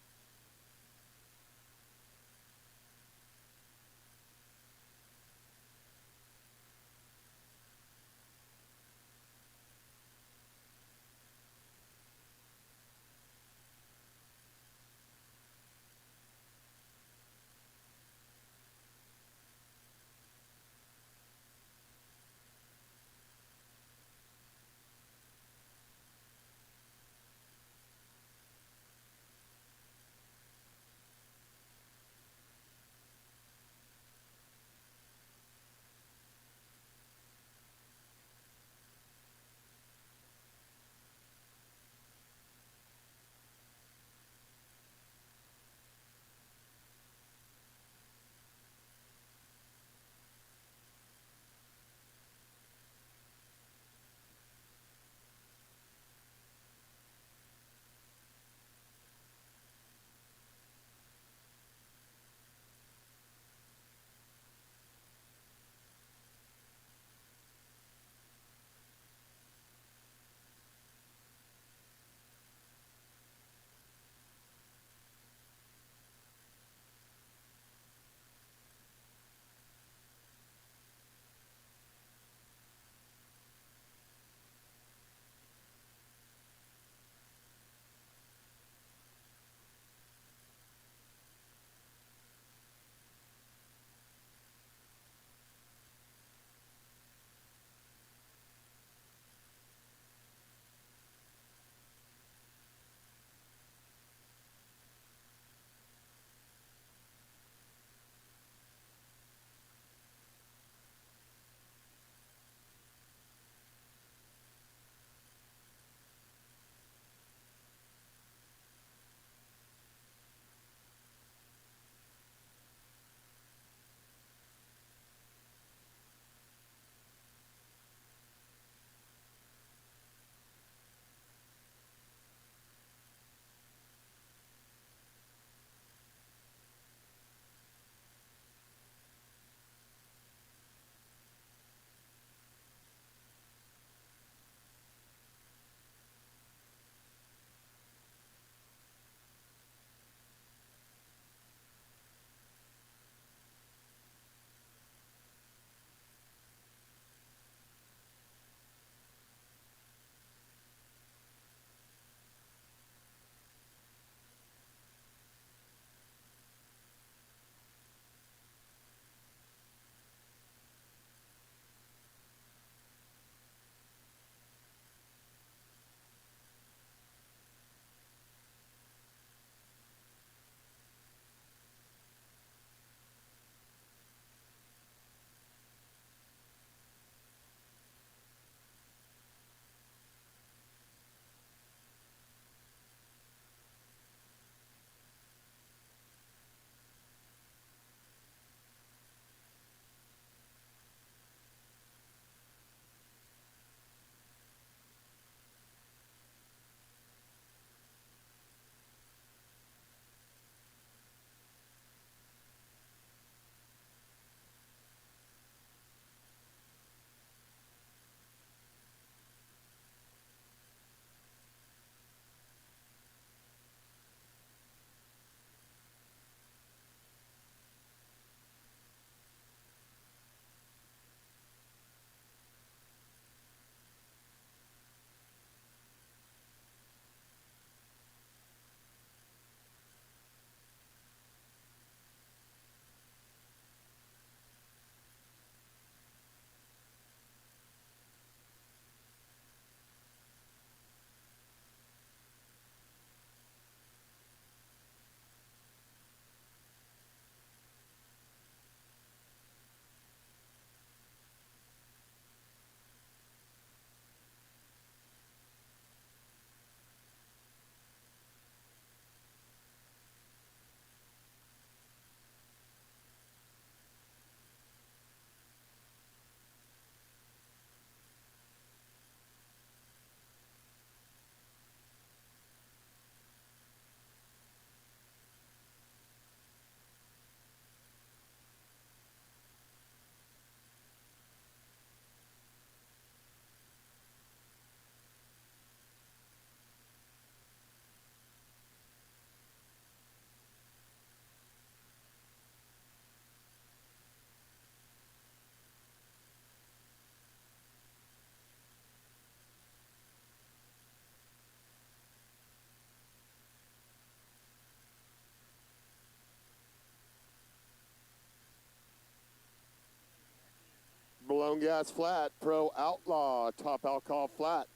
Blown Gas Flat, Pro Outlaw, Top Alcohol Flat,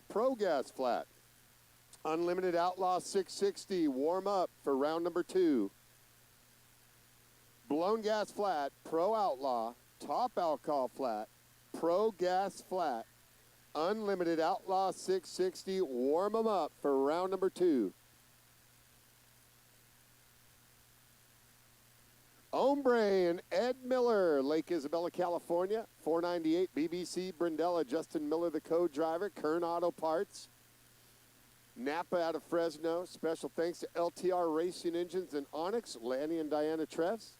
Pro Gas Flat, Unlimited Outlaw 660, warm up for round number 2. Blown Gas Flat, Pro Outlaw, Top Alcohol Flat, Pro Gas Flat, Unlimited Outlaw 660, warm them up for round number 2. Ombre and Ed Miller, Lake Isabella, California. 498 BBC Brindella, Justin Miller, the co-driver. Kern Auto Parts. Napa out of Fresno. Special thanks to LTR Racing Engines and Onyx, Lanny and Diana Tress.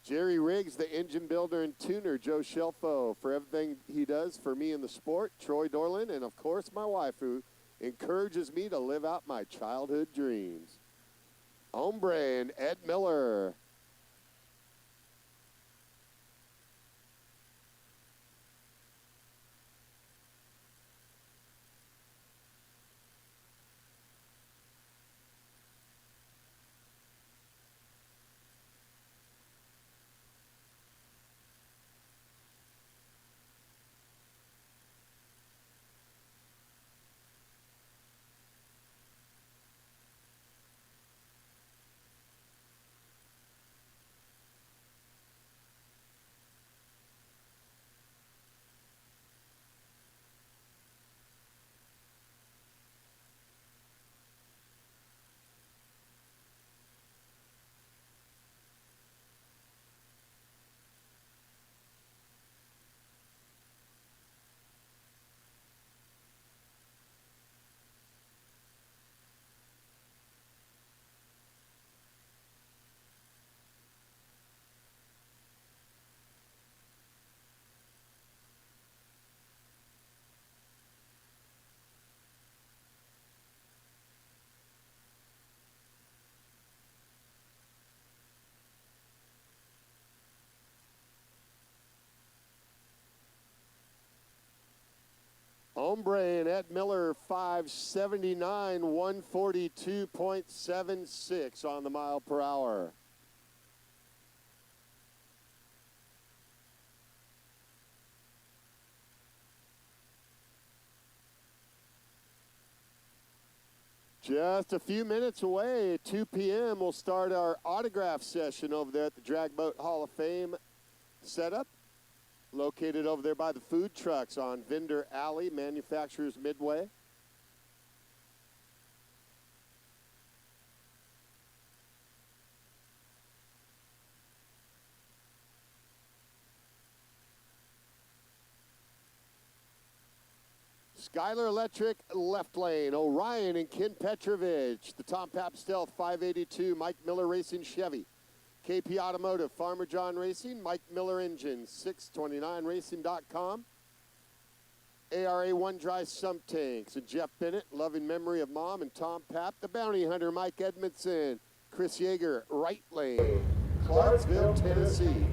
Jerry Riggs, the engine builder and tuner, Joe Shelfo, for everything he does for me in the sport. Troy Dorland, and of course my wife, who encourages me to live out my childhood dreams. Ombre and Ed Miller. Ombre and Ed Miller, 579, 142.76 on the mile per hour. Just a few minutes away, at 2 p.m., we'll start our autograph session over there at the Drag Boat Hall of Fame setup. Located over there by the food trucks on Vendor Alley, Manufacturers Midway. Skylar Electric, left lane. Orion and Ken Petrovich. The Tom Pap Stealth, 582. Mike Miller Racing Chevy. KP Automotive, Farmer John Racing, Mike Miller Engines, 629racing.com. ARA One Dry Sump Tanks, and Jeff Bennett, loving memory of Mom and Tom Pap. The Bounty Hunter, Mike Edmondson. Chris Yeager, right lane. Clarksville, Tennessee.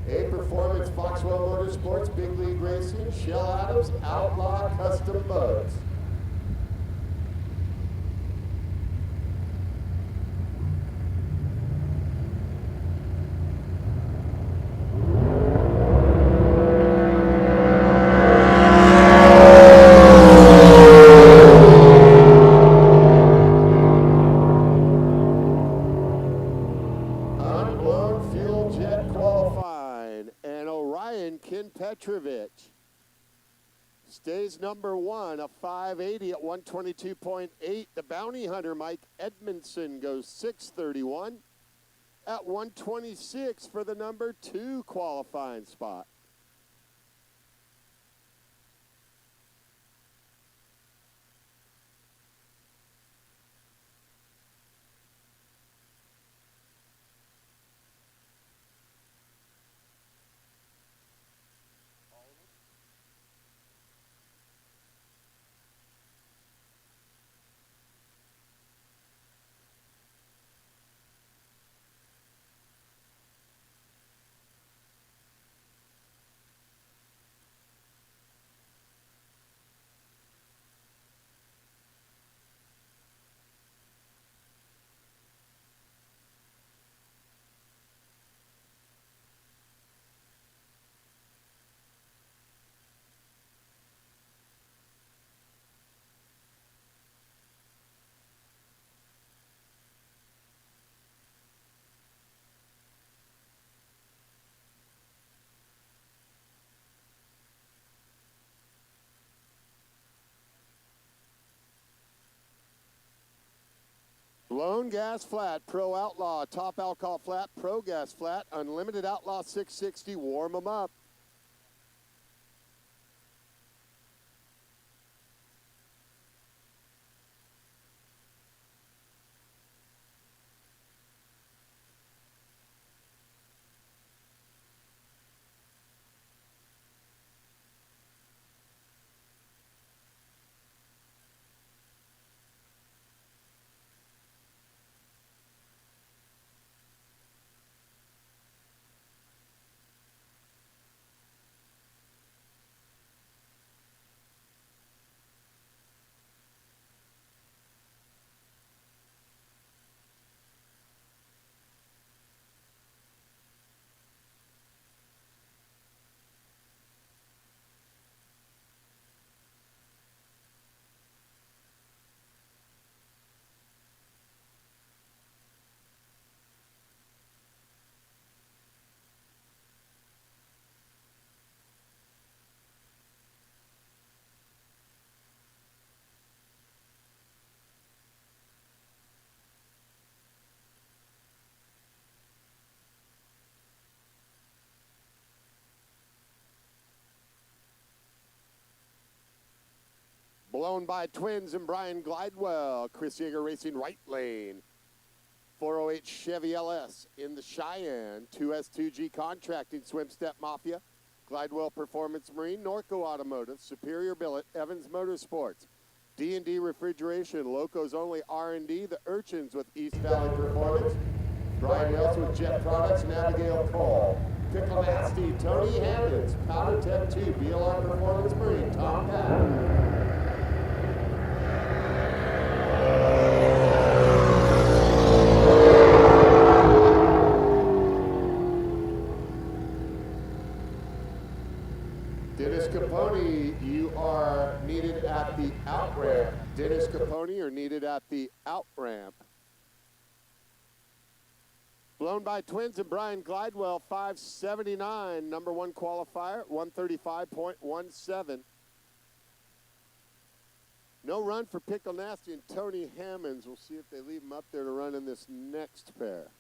A Performance, Foxwell Motorsports, Big League Racing, Shell Adams, Outlaw Custom Boats. Petrovich stays number 1, a 580 at 122.8. The Bounty Hunter, Mike Edmondson, goes 631 at 126 for the number 2 qualifying spot. Blown gas flat, Pro Outlaw, top alcohol flat, Pro gas flat, unlimited Outlaw 660, warm them up. Blown by Twins and Brian Glidewell. Chris Yeager racing right lane. 408 Chevy LS in the Cheyenne. 2S2G Contracting, Swim Step Mafia. Glidewell Performance Marine, Norco Automotive, Superior Billet, Evans Motorsports, D&D Refrigeration, Locos Only R&D, The Urchins with East Valley Performance, Brian Nelson with Jet Products, and Abigail Cole. Pickle Nasty, Tony Hammonds, Powder Tech 2, BLR Performance Marine, Tom Patton. Dennis Capone, you are needed at the out ramp. Dennis Capone, you're needed at the out ramp. Blown by Twins and Brian Glidewell, 579, number one qualifier, 135.17. No run for Pickle Nasty and Tony Hammonds. We'll see if they leave him up there to run in this next pair.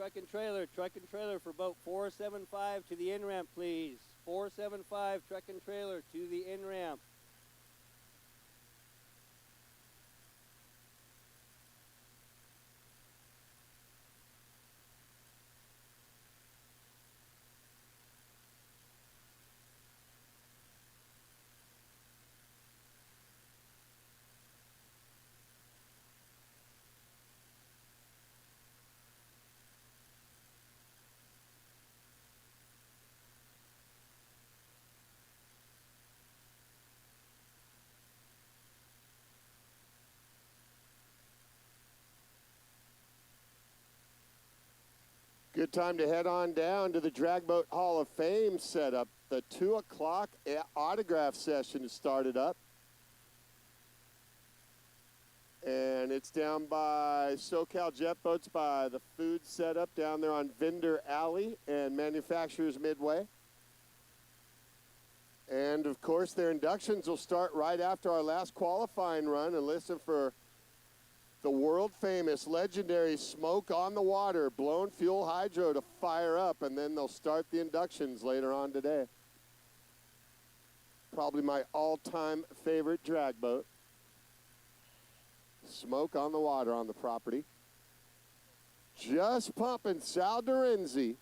truck and trailer for boat 475 to the in-ramp, please. 475, truck and trailer to the in-ramp. Good time to head on down to the Drag Boat Hall of Fame setup. The 2 o'clock autograph session has started up. And it's down by SoCal Jet Boats by the food setup down there on Vendor Alley and Manufacturers Midway. And of course, their inductions will start right after our last qualifying run, and listen for the world famous legendary Smoke on the Water blown fuel hydro to fire up, and then they'll start the inductions later on today. Probably my all-time favorite drag boat. Smoke on the Water on the property. Just pumping, Sal Dorenzi.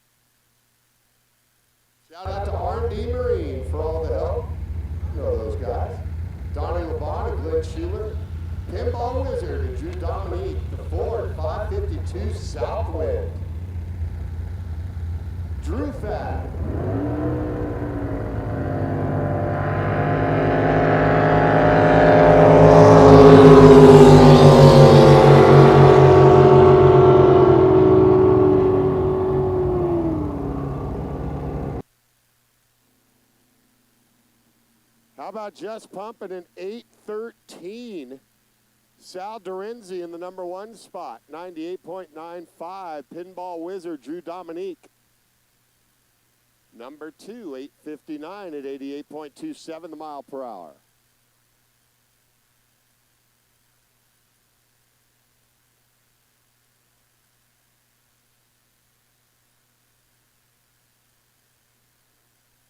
Shout out to R&D Marine for all the help. You know those guys. Donnie LeBon and Glenn Sheeler. Pinball Wizard and Drew Dominique, the Ford 552 Southwind. Drew Fat. How about just pumping an 813? Sal Dorenzi in the number 1 spot, 98.95. Pinball Wizard, Drew Dominique. Number 2, 859 at 88.27 the mile per hour.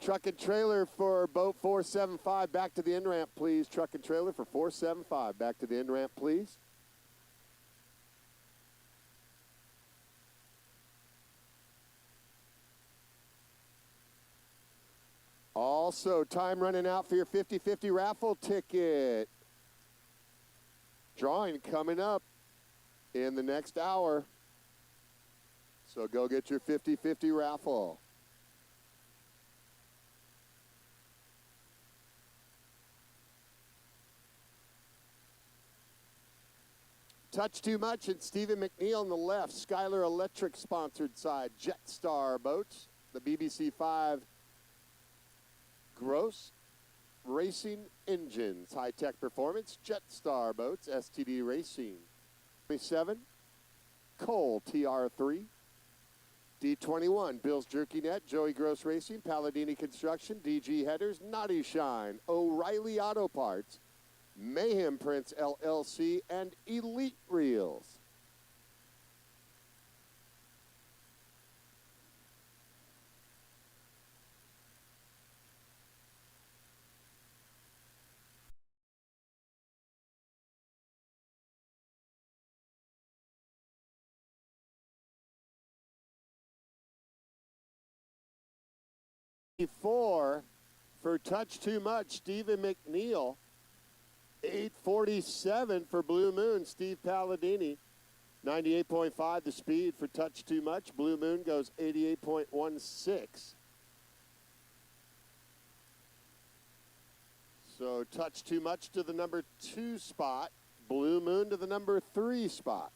Truck and trailer for boat 475, back to the in-ramp, please. Truck and trailer for 475, back to the in-ramp, please. Also, time running out for your 50-50 raffle ticket. Drawing coming up in the next hour. So go get your 50-50 raffle. Touch Too Much and Stephen McNeil on the left. Skylar Electric sponsored side. Jetstar Boats. The BBC 5 Gross Racing Engines. High-tech performance. Jetstar Boats. STD Racing. 27. Cole TR3. D21. Bill's Jerky Net. Joey Gross Racing. Palladini Construction. DG Headers. Naughty Shine. O'Reilly Auto Parts. Mayhem Prince LLC, and Elite Reels. For Touch Too Much, Stephen McNeil. 847 for Blue Moon, Steve Palladini. 98.5 the speed for Touch Too Much. Blue Moon goes 88.16. So Touch Too Much to the number 2 spot. Blue Moon to the number 3 spot.